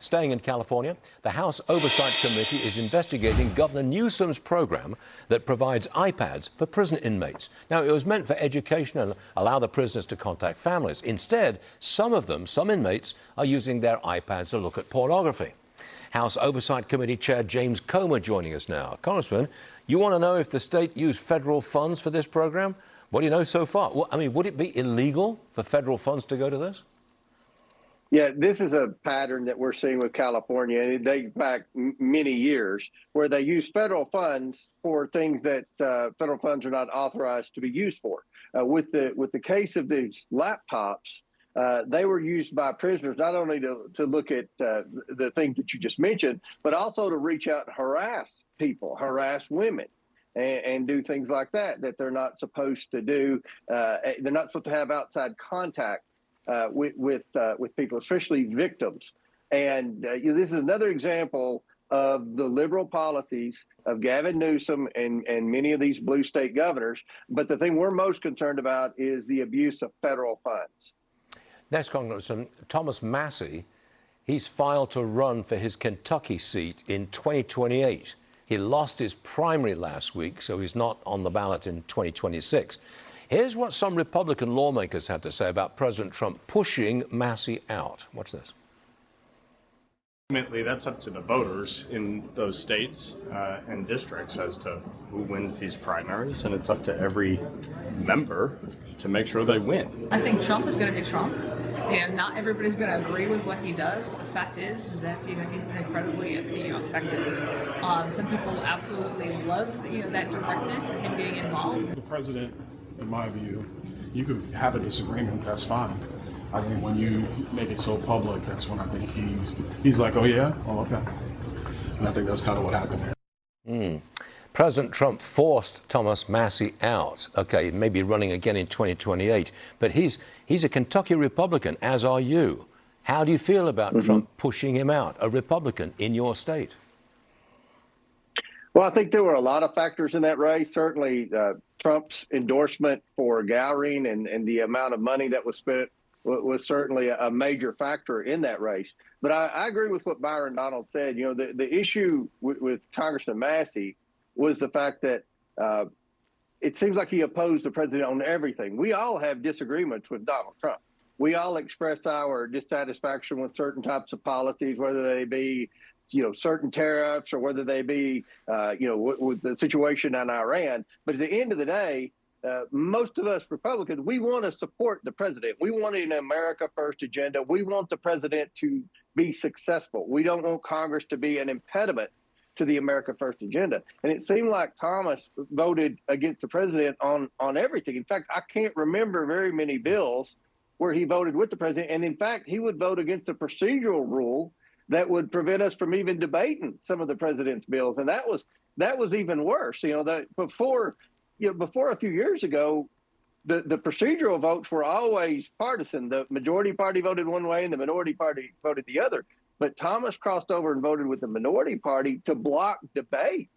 Staying in California, the House Oversight Committee is investigating Governor Newsom's program that provides iPads for prison inmates. Now, it was meant for education and allow the prisoners to contact families. Instead, some inmates, are using their iPads to look at pornography. House Oversight Committee Chair James Comer joining us now. Congressman, you want to know if the state used federal funds for this program? What do you know so far? Well, I mean, would it be illegal for federal funds to go to this? Yeah, this is a pattern that we're seeing with California, and it dates back many years, where they use federal funds for things that federal funds are not authorized to be used for. With the case of these laptops, they were used by prisoners not only to look at the things that you just mentioned, but also to reach out and harass people, harass women, and do things like that they're not supposed to do. They're not supposed to have outside contact with people, especially victims. And this is another example of the liberal policies of Gavin Newsom and many of these blue state governors. But the thing we're most concerned about is the abuse of federal funds. Next, Congressman, Thomas Massie, he's filed to run for his Kentucky seat in 2028. He lost his primary last week, so he's not on the ballot in 2026. Here's what some Republican lawmakers had to say about President Trump pushing Massie out. Watch this. Ultimately, that's up to the voters in those states and districts as to who wins these primaries, and it's up to every member to make sure they win. I think Trump is going to be Trump. Not everybody's going to agree with what he does, but the fact is that he's been incredibly effective. Some people absolutely love that directness and him getting involved. The president, in my view, you could have a disagreement, that's fine. I think when you make it so public, that's when I think he's like, oh yeah, oh okay. And I think that's kind of what happened. President Trump forced Thomas Massie out. Okay, maybe running again in 2028, but he's a Kentucky Republican, as are you. How do you feel about Trump pushing him out, a Republican in your state? Well, I think there were a lot of factors in that race. Certainly, Trump's endorsement for Gowring and the amount of money that was spent was certainly a major factor in that race. But I agree with what Byron Donald said. The issue with Congressman Massie was the fact that it seems like he opposed the president on everything. We all have disagreements with Donald Trump. We all express our dissatisfaction with certain types of policies, whether they be certain tariffs or whether they be, with the situation in Iran. But at the end of the day, most of us Republicans, we want to support the president. We want an America First agenda. We want the president to be successful. We don't want Congress to be an impediment to the America First agenda. And it seemed like Thomas voted against the president on everything. In fact, I can't remember very many bills where he voted with the president. And in fact, he would vote against a procedural rule that would prevent us from even debating some of the president's bills. And that was even worse. Before a few years ago, the procedural votes were always partisan. The majority party voted one way and the minority party voted the other. But Thomas crossed over and voted with the minority party to block debate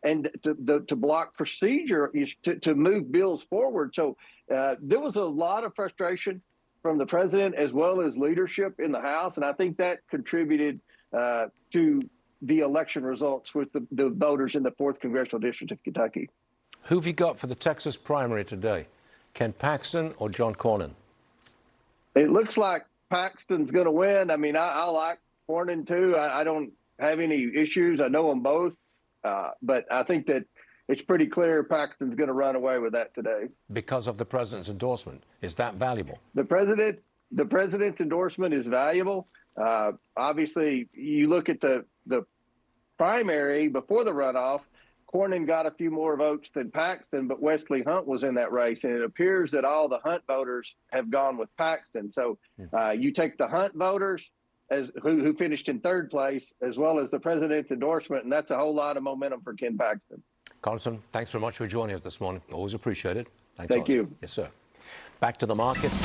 and to block procedure, to move bills forward. So there was a lot of frustration from the president as well as leadership in the House. And I think that contributed to the election results with the voters in the 4th Congressional District of Kentucky. Who have you got for the Texas primary today? Ken Paxton or John Cornyn? It looks like Paxton's going to win. I mean, I like Cornyn too. I don't have any issues. I know them both. But I think that it's pretty clear Paxton's going to run away with that today. Because of the president's endorsement. Is that valuable? The president's endorsement is valuable. Obviously, you look at the primary before the runoff, Cornyn got a few more votes than Paxton, but Wesley Hunt was in that race. And it appears that all the Hunt voters have gone with Paxton. So you take the Hunt voters who finished in 3rd place, as well as the president's endorsement, and that's a whole lot of momentum for Ken Paxton. Congressman, thanks very much for joining us this morning. Always appreciate it. Thanks. Thank you. Yes, sir. Back to the markets.